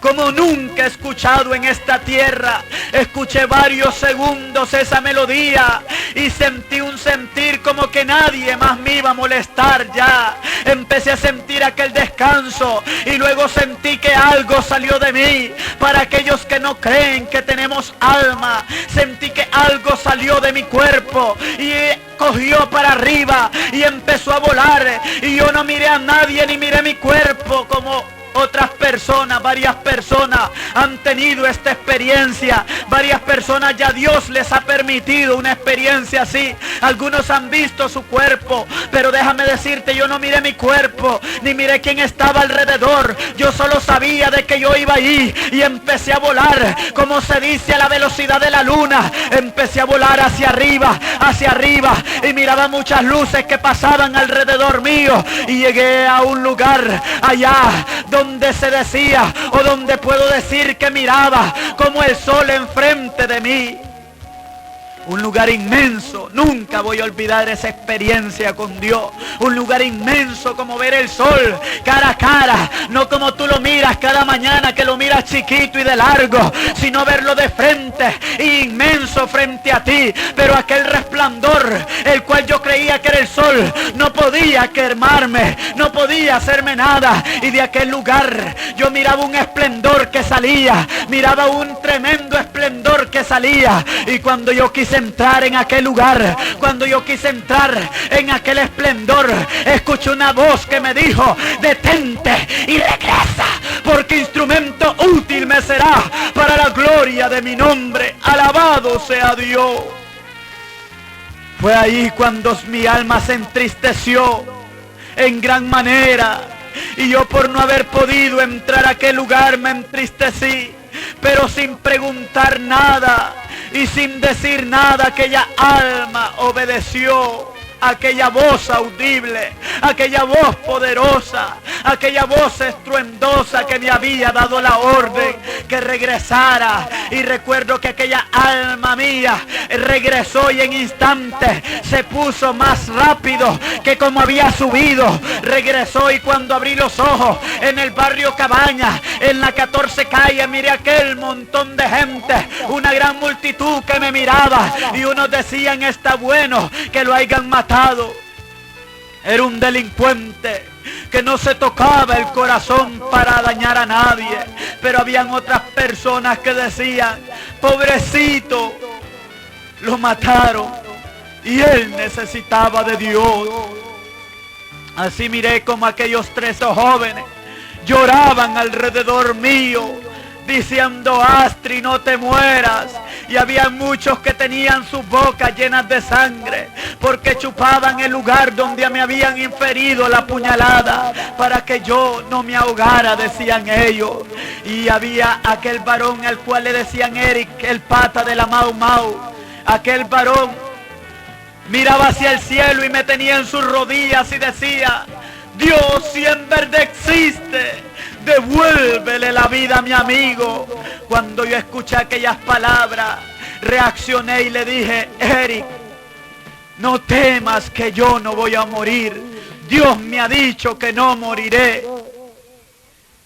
como nunca he escuchado en esta tierra. Escuché varios segundos esa melodía y sentí un sentir como que nadie más me iba a molestar ya. Empecé a sentir aquel descanso y luego sentí que algo salió de mí. Para aquellos que no creen que tenemos alma, sentí que algo salió de mi cuerpo y cogió para arriba y empezó a volar, y yo no miré a nadie ni miré mi cuerpo como otras personas. Varias personas han tenido esta experiencia, varias personas ya Dios les ha permitido una experiencia así. Algunos han visto su cuerpo, pero déjame decirte, yo no miré mi cuerpo, ni miré quién estaba alrededor. Yo solo sabía de que yo iba allí y empecé a volar, como se dice, a la velocidad de la luna. Empecé a volar hacia arriba, y miraba muchas luces que pasaban alrededor mío, y llegué a un lugar allá donde se decía, o donde puedo decir que miraba como el sol enfrente de mí. Un lugar inmenso, nunca voy a olvidar esa experiencia con Dios. Un lugar inmenso como ver el sol cara a cara, no como tú lo miras cada mañana, que lo miras chiquito y de largo, sino verlo de frente, inmenso frente a ti. Pero aquel resplandor, el cual yo creía que era el sol, no podía quemarme, no podía hacerme nada. Y de aquel lugar yo miraba un esplendor que salía, miraba un tremendo esplendor que salía. Y cuando yo quise entrar en aquel lugar, cuando yo quise entrar en aquel esplendor, escuché una voz que me dijo: detente y regresa, porque instrumento útil me será para la gloria de mi nombre. Alabado sea Dios. Fue ahí cuando mi alma se entristeció en gran manera, y yo, por no haber podido entrar a aquel lugar, me entristecí, pero sin preguntar nada y sin decir nada. Aquella alma obedeció aquella voz audible, aquella voz poderosa, aquella voz estruendosa que me había dado la orden que regresara. Y recuerdo que aquella alma mía regresó, y en instantes se puso más rápido que como había subido. Regresó, y cuando abrí los ojos en el barrio Cabaña, en la 14 calle, miré aquel montón de gente, una gran multitud que me miraba, y unos decían: está bueno que lo hayan matado. Era un delincuente que no se tocaba el corazón para dañar a nadie. Pero habían otras personas que decían: pobrecito, lo mataron y él necesitaba de Dios. Así miré como aquellos 13 jóvenes lloraban alrededor mío, diciendo: Astrid, no te mueras. Y había muchos que tenían sus bocas llenas de sangre, porque chupaban el lugar donde me habían inferido la puñalada, para que yo no me ahogara, decían ellos. Y había aquel varón al cual le decían Eric, el pata de la Mau Mau. Aquel varón miraba hacia el cielo y me tenía en sus rodillas y decía: Dios, si en verdad existe, devuélvele la vida a mi amigo. Cuando yo escuché aquellas palabras, reaccioné y le dije: Eric, no temas, que yo no voy a morir. Dios me ha dicho que no moriré.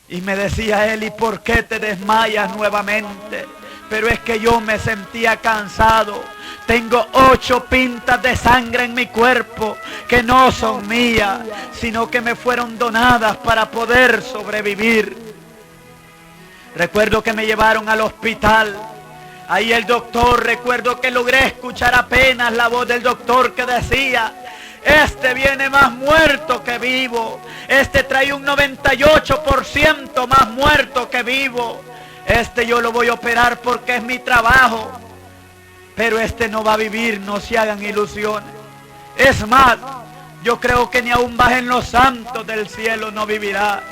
Y me decía él: ¿y por qué te desmayas nuevamente? Pero es que yo me sentía cansado. Tengo 8 pintas de sangre en mi cuerpo que no son mías, sino que me fueron donadas para poder sobrevivir. Recuerdo que me llevaron al hospital. Ahí el doctor, recuerdo que logré escuchar apenas la voz del doctor que decía: este viene más muerto que vivo. Este trae un 98% más muerto que vivo. Este yo lo voy a operar porque es mi trabajo. Pero este no va a vivir, no se hagan ilusiones. Es más, yo creo que ni aún bajen los santos del cielo no vivirá.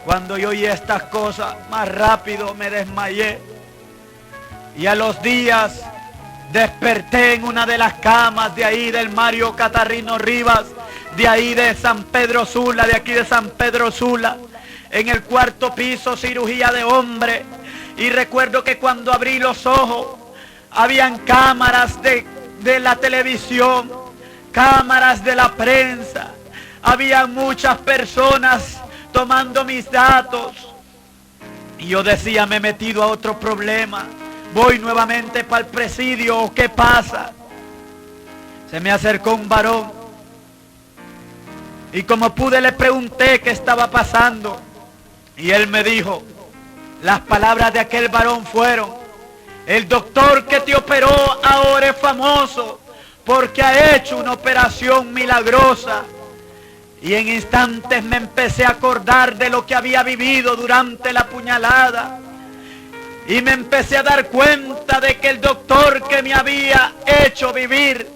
Cuando yo oí estas cosas, más rápido me desmayé. Y a los días desperté en una de las camas de ahí del Mario Catarrino Rivas, de ahí de San Pedro Sula, de aquí de San Pedro Sula, en el 4º piso, cirugía de hombre. Y recuerdo que cuando abrí los ojos, habían cámaras de la televisión, cámaras de la prensa, había muchas personas tomando mis datos. Y yo decía: me he metido a otro problema, voy nuevamente para el presidio, ¿o qué pasa? Se me acercó un varón, y como pude le pregunté qué estaba pasando, y él me dijo, las palabras de aquel varón fueron: el doctor que te operó ahora es famoso porque ha hecho una operación milagrosa. Y en instantes me empecé a acordar de lo que había vivido durante la puñalada. Y me empecé a dar cuenta de que el doctor que me había hecho vivir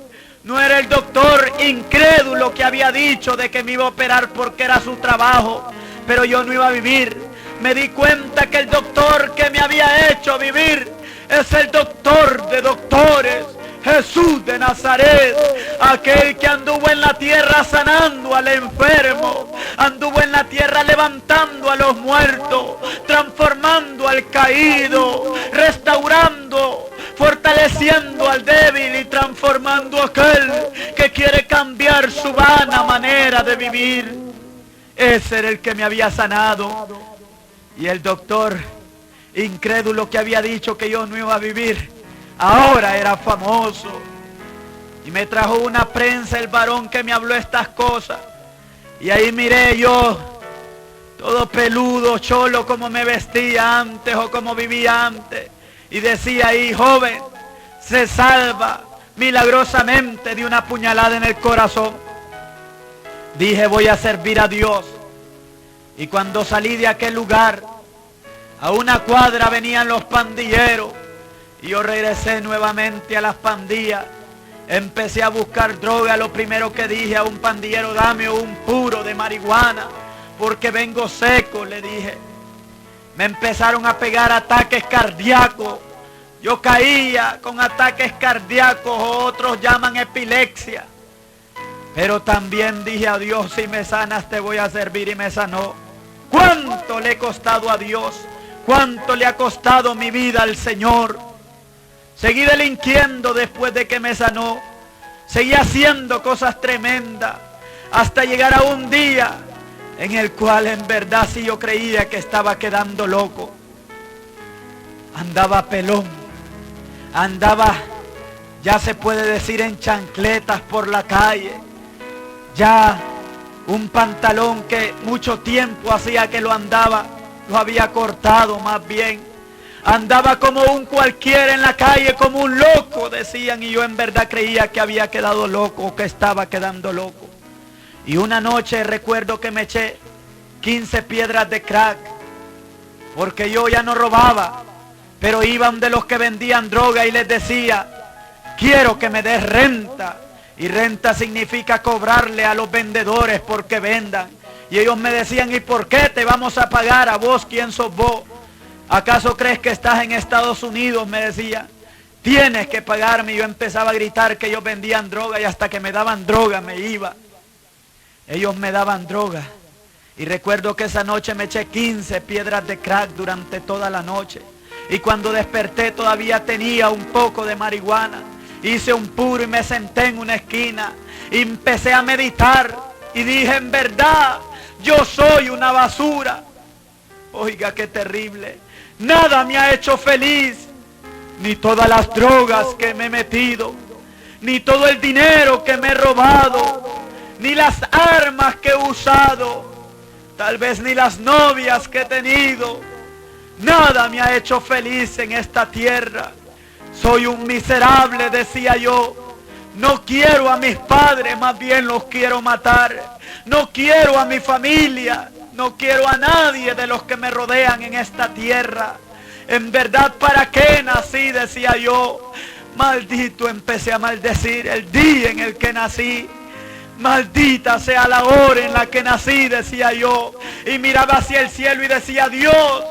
no era el doctor incrédulo que había dicho de que me iba a operar porque era su trabajo, pero yo no iba a vivir. Me di cuenta que el doctor que me había hecho vivir es el doctor de doctores, Jesús de Nazaret, aquel que anduvo en la tierra sanando al enfermo, anduvo en la tierra levantando a los muertos, transformando al caído, restaurando, fortaleciendo fortaleciendo al débil y transformando a aquel que quiere cambiar su vana manera de vivir. Ese era el que me había sanado. Y el doctor, incrédulo que había dicho que yo no iba a vivir, ahora era famoso. Y me trajo una prensa el varón que me habló estas cosas. Y ahí miré yo, todo peludo, cholo, como me vestía antes o como vivía antes. Y decía ahí, joven, se salva milagrosamente de una puñalada en el corazón. Dije, voy a servir a Dios. Y cuando salí de aquel lugar, a una cuadra venían los pandilleros. Y yo regresé nuevamente a las pandillas. Empecé a buscar droga. Lo primero que dije a un pandillero, dame un puro de marihuana, porque vengo seco, le dije. Me empezaron a pegar ataques cardíacos. Yo caía con ataques cardíacos, otros llaman epilepsia. Pero también dije a Dios, si me sanas te voy a servir, y me sanó. ¿Cuánto le he costado a Dios? ¿Cuánto le ha costado mi vida al Señor? Seguí delinquiendo después de que me sanó. Seguí haciendo cosas tremendas hasta llegar a un día en el cual en verdad sí yo creía que estaba quedando loco. Andaba pelón, andaba, ya se puede decir, en chancletas por la calle. Ya un pantalón que mucho tiempo hacía que lo andaba, lo había cortado más bien. Andaba como un cualquiera en la calle, como un loco, decían, y yo en verdad creía que había quedado loco o que estaba quedando loco. Y una noche recuerdo que me eché 15 piedras de crack, porque yo ya no robaba, pero iba donde los que vendían droga y les decía, quiero que me des renta. Y renta significa cobrarle a los vendedores porque vendan. Y ellos me decían, ¿y por qué te vamos a pagar a vos? ¿Quién sos vos? ¿Acaso crees que estás en Estados Unidos? Me decía, tienes que pagarme. Y yo empezaba a gritar que ellos vendían droga, y hasta que me daban droga me iba. Ellos me daban droga. Y recuerdo que esa noche me eché 15 piedras de crack durante toda la noche. Y cuando desperté todavía tenía un poco de marihuana. Hice un puro y me senté en una esquina. Y empecé a meditar. Y dije, en verdad, yo soy una basura. Oiga, qué terrible. Nada me ha hecho feliz. Ni todas las drogas que me he metido. Ni todo el dinero que me he robado. Ni las armas que he usado. Tal vez ni las novias que he tenido. Nada me ha hecho feliz en esta tierra. Soy un miserable, decía yo. No quiero a mis padres, más bien los quiero matar. No quiero a mi familia. No quiero a nadie de los que me rodean en esta tierra. En verdad, ¿para qué nací? Decía yo. Maldito, empecé a maldecir el día en el que nací. Maldita sea la hora en la que nací, decía yo. Y miraba hacia el cielo y decía, Dios,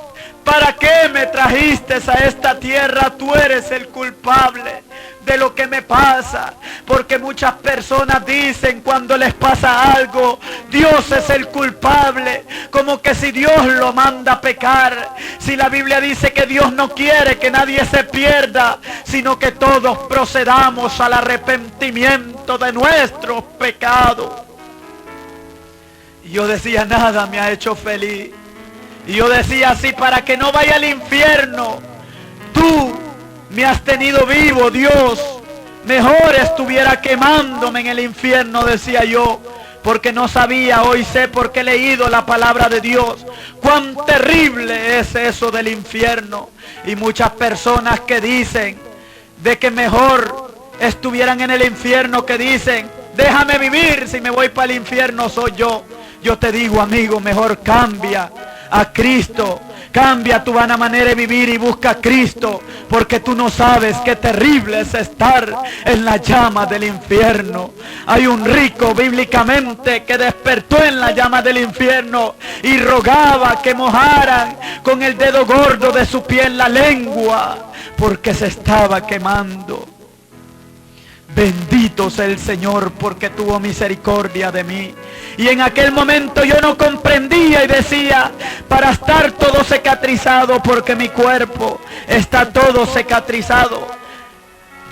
¿para qué me trajiste a esta tierra? Tú eres el culpable de lo que me pasa. Porque muchas personas dicen cuando les pasa algo, Dios es el culpable, como que si Dios lo manda a pecar. Si la Biblia dice que Dios no quiere que nadie se pierda, sino que todos procedamos al arrepentimiento de nuestros pecados. Y yo decía, nada me ha hecho feliz. Y yo decía así, para que no vaya al infierno, tú me has tenido vivo, Dios. Mejor estuviera quemándome en el infierno, decía yo, porque no sabía. Hoy sé porque he leído la palabra de Dios, cuán terrible es eso del infierno. Y muchas personas que dicen de que mejor estuvieran en el infierno, que dicen, déjame vivir, si me voy para el infierno soy yo. Yo te digo, amigo, mejor cambia a Cristo. Cambia tu vana manera de vivir y busca a Cristo, porque tú no sabes qué terrible es estar en la llama del infierno. Hay un rico bíblicamente que despertó en la llama del infierno y rogaba que mojaran con el dedo gordo de su piel la lengua, porque se estaba quemando. Bendito sea el Señor porque tuvo misericordia de mí. Y en aquel momento yo no comprendía y decía, para estar todo cicatrizado, porque mi cuerpo está todo cicatrizado.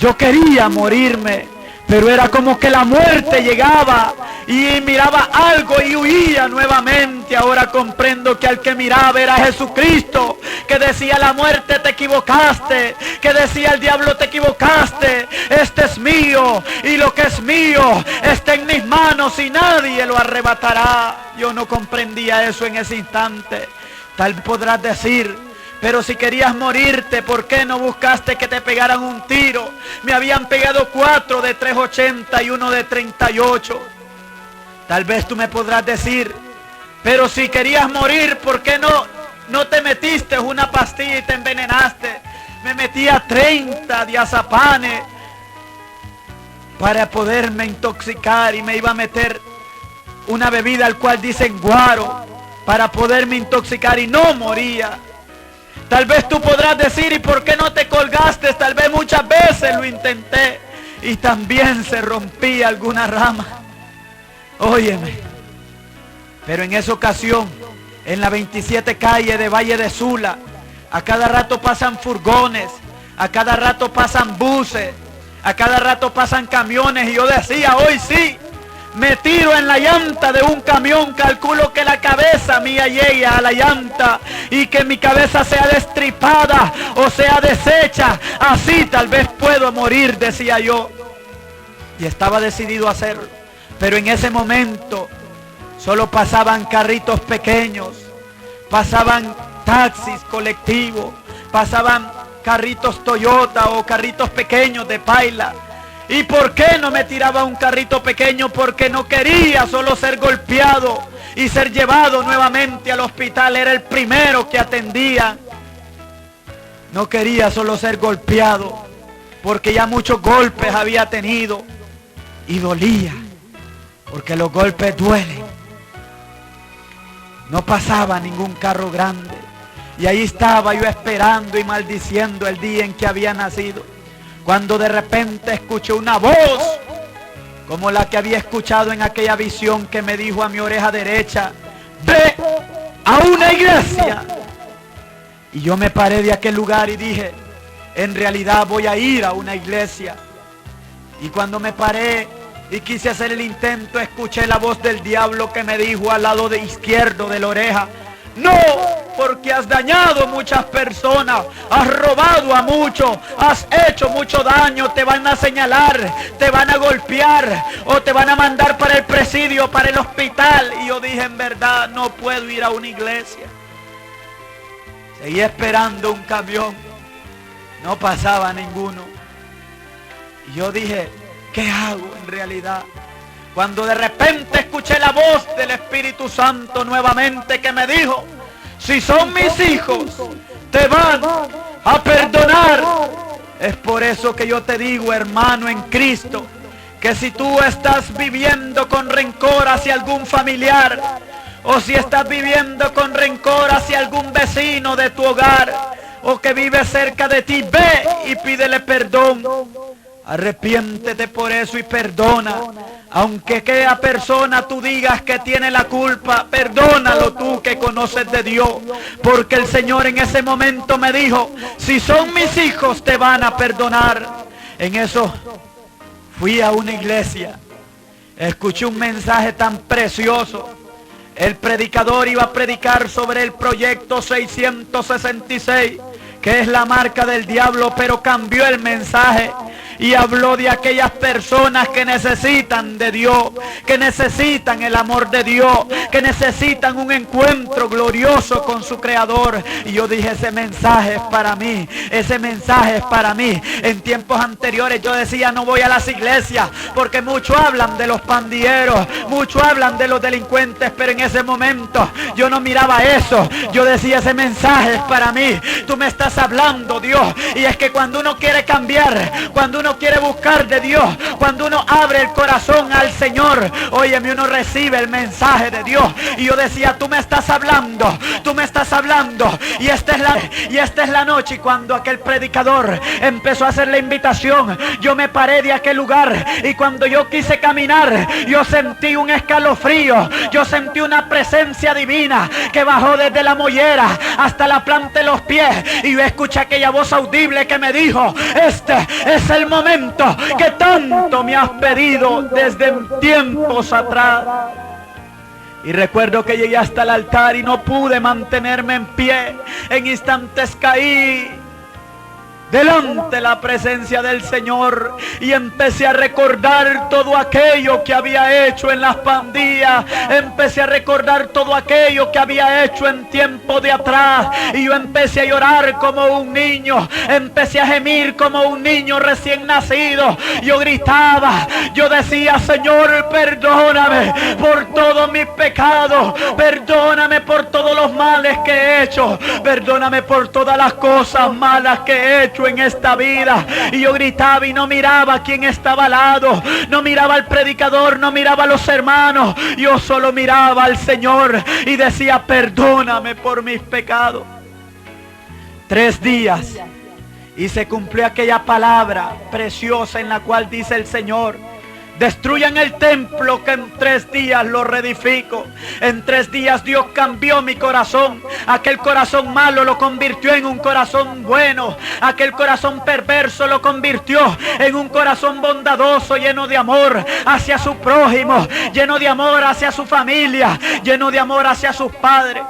Yo quería morirme, pero era como que la muerte llegaba y miraba algo y huía nuevamente. Ahora comprendo que al que miraba era Jesucristo, que decía la muerte te equivocaste, que decía el diablo te equivocaste, este es mío y lo que es mío está en mis manos y nadie lo arrebatará. Yo no comprendía eso en ese instante. Tal vez podrás decir, pero si querías morirte, ¿por qué no buscaste que te pegaran un tiro? Me habían pegado 4 de 380 y 1 de 38. Tal vez tú me podrás decir, pero si querías morir, ¿por qué no te metiste una pastilla y te envenenaste? Me metía 30 diazepames para poderme intoxicar y me iba a meter una bebida al cual dicen guaro para poderme intoxicar y no moría. Tal vez tú podrás decir, ¿y por qué no te colgaste? Tal vez muchas veces lo intenté y también se rompía alguna rama. Óyeme, pero en esa ocasión, en la 27 calle de Valle de Sula, a cada rato pasan furgones, a cada rato pasan buses, a cada rato pasan camiones y yo decía, hoy sí, me tiro en la llanta de un camión, calculo que la cabeza mía llegue a la llanta y que mi cabeza sea destripada o sea deshecha, así tal vez puedo morir, decía yo. Y estaba decidido a hacerlo, pero en ese momento solo pasaban carritos pequeños, pasaban taxis colectivos, pasaban carritos Toyota o carritos pequeños de paila. ¿Y por qué no me tiraba un carrito pequeño? Porque no quería solo ser golpeado y ser llevado nuevamente al hospital. Era el primero que atendía. No quería solo ser golpeado, porque ya muchos golpes había tenido y dolía, porque los golpes duelen. No pasaba ningún carro grande y ahí estaba yo esperando y maldiciendo el día en que había nacido, cuando de repente escuché una voz como la que había escuchado en aquella visión que me dijo a mi oreja derecha, ve a una iglesia. Y yo me paré de aquel lugar y dije, en realidad voy a ir a una iglesia. Y cuando me paré y quise hacer el intento, escuché la voz del diablo que me dijo al lado izquierdo de la oreja, no, porque has dañado muchas personas, has robado a muchos, has hecho mucho daño, te van a señalar, te van a golpear o te van a mandar para el presidio, para el hospital. Y yo dije, en verdad no puedo ir a una iglesia. Seguí esperando un camión, no pasaba ninguno. Y yo dije, ¿qué hago en realidad? Cuando de repente escuché la voz del Espíritu Santo nuevamente que me dijo, si son mis hijos, te van a perdonar. Es por eso que yo te digo, hermano en Cristo, que si tú estás viviendo con rencor hacia algún familiar, o si estás viviendo con rencor hacia algún vecino de tu hogar, o que vive cerca de ti, ve y pídele perdón. Arrepiéntete por eso y perdona. Aunque aquella persona tú digas que tiene la culpa, perdónalo tú que conoces de Dios. Porque el Señor en ese momento me dijo, si son mis hijos te van a perdonar. En eso fui a una iglesia. Escuché un mensaje tan precioso. El predicador iba a predicar sobre el proyecto 666, que es la marca del diablo, pero cambió el mensaje y habló de aquellas personas que necesitan de Dios, que necesitan el amor de Dios, que necesitan un encuentro glorioso con su Creador. Y yo dije, ese mensaje es para mí, ese mensaje es para mí. En tiempos anteriores yo decía, no voy a las iglesias, porque muchos hablan de los pandilleros, muchos hablan de los delincuentes, pero en ese momento yo no miraba eso. Yo decía, ese mensaje es para mí, tú me estás hablando, Dios. Y es que cuando uno quiere cambiar, cuando uno quiere buscar de Dios, cuando uno abre el corazón al Señor, óyeme, uno recibe el mensaje de Dios. Y yo decía, tú me estás hablando, tú me estás hablando. Y esta es la noche. Y cuando aquel predicador empezó a hacer la invitación, yo me paré de aquel lugar, y cuando yo quise caminar, yo sentí un escalofrío, yo sentí una presencia divina que bajó desde la mollera hasta la planta de los pies. Y yo escuché aquella voz audible que me dijo, este es el momento momento que tanto me has pedido desde tiempos atrás. Y recuerdo que llegué hasta el altar y no pude mantenerme en pie. En instantes caí delante de la presencia del Señor y empecé a recordar todo aquello que había hecho en las pandillas. Empecé a recordar todo aquello que había hecho en tiempo de atrás, y yo empecé a llorar como un niño, empecé a gemir como un niño recién nacido. Yo gritaba, yo decía: Señor, perdóname por todos mis pecados, perdóname por todos los males que he hecho, perdóname por todas las cosas malas que he hecho en esta vida. Y yo gritaba y no miraba a quien estaba al lado, no miraba al predicador, no miraba a los hermanos, yo solo miraba al Señor y decía: perdóname por mis pecados. 3 días y se cumplió aquella palabra preciosa en la cual dice el Señor: destruyan el templo, que en 3 días lo reedifico. En 3 días Dios cambió mi corazón. Aquel corazón malo lo convirtió en un corazón bueno. Aquel corazón perverso lo convirtió en un corazón bondadoso, lleno de amor hacia su prójimo, lleno de amor hacia su familia, lleno de amor hacia sus padres.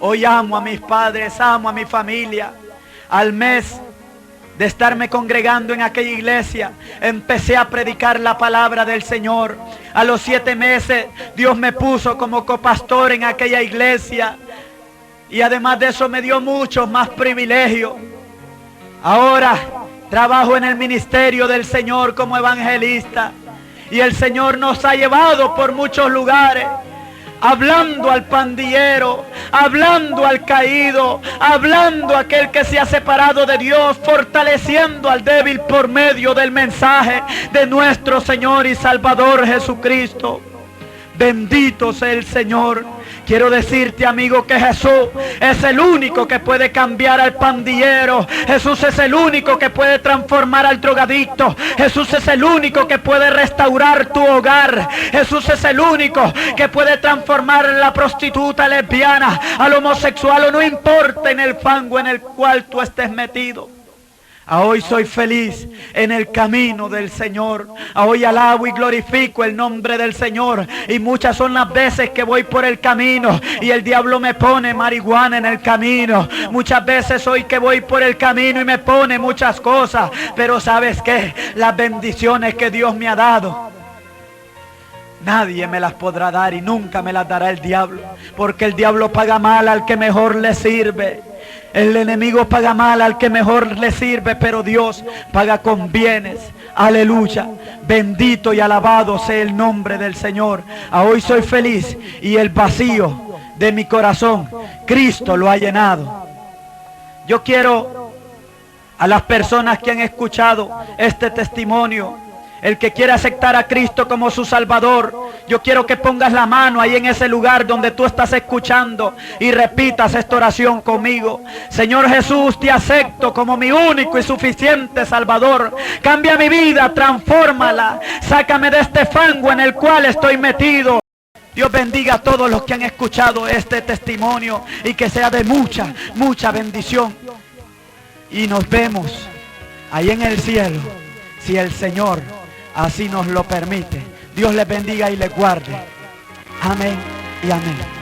Hoy amo a mis padres, amo a mi familia. Al mes de estarme congregando en aquella iglesia, empecé a predicar la palabra del Señor. A los 7 meses Dios me puso como copastor en aquella iglesia, y además de eso me dio muchos más privilegios. Ahora trabajo en el ministerio del Señor como evangelista, y el Señor nos ha llevado por muchos lugares, hablando al pandillero, hablando al caído, hablando a aquel que se ha separado de Dios, fortaleciendo al débil por medio del mensaje de nuestro Señor y Salvador Jesucristo. Bendito sea el Señor. Quiero decirte, amigo, que Jesús es el único que puede cambiar al pandillero. Jesús es el único que puede transformar al drogadicto. Jesús es el único que puede restaurar tu hogar. Jesús es el único que puede transformar a la prostituta, lesbiana, al homosexual, o no importa en el fango en el cual tú estés metido. A hoy soy feliz en el camino del Señor. A hoy alabo y glorifico el nombre del Señor. Y muchas son las veces que voy por el camino y el diablo me pone marihuana en el camino. Muchas veces hoy que voy por el camino y me pone muchas cosas. Pero ¿sabes qué? Las bendiciones que Dios me ha dado, nadie me las podrá dar y nunca me las dará el diablo. Porque el diablo paga mal al que mejor le sirve. El enemigo paga mal al que mejor le sirve, pero Dios paga con bienes. Aleluya. Bendito y alabado sea el nombre del Señor. A hoy soy feliz y el vacío de mi corazón, Cristo lo ha llenado. Yo quiero a las personas que han escuchado este testimonio, el que quiere aceptar a Cristo como su Salvador, yo quiero que pongas la mano ahí en ese lugar donde tú estás escuchando y repitas esta oración conmigo. Señor Jesús, te acepto como mi único y suficiente Salvador. Cambia mi vida, transfórmala, sácame de este fango en el cual estoy metido. Dios bendiga a todos los que han escuchado este testimonio y que sea de mucha, mucha bendición. Y nos vemos ahí en el cielo, si el Señor así nos lo permite. Dios les bendiga y les guarde. Amén y amén.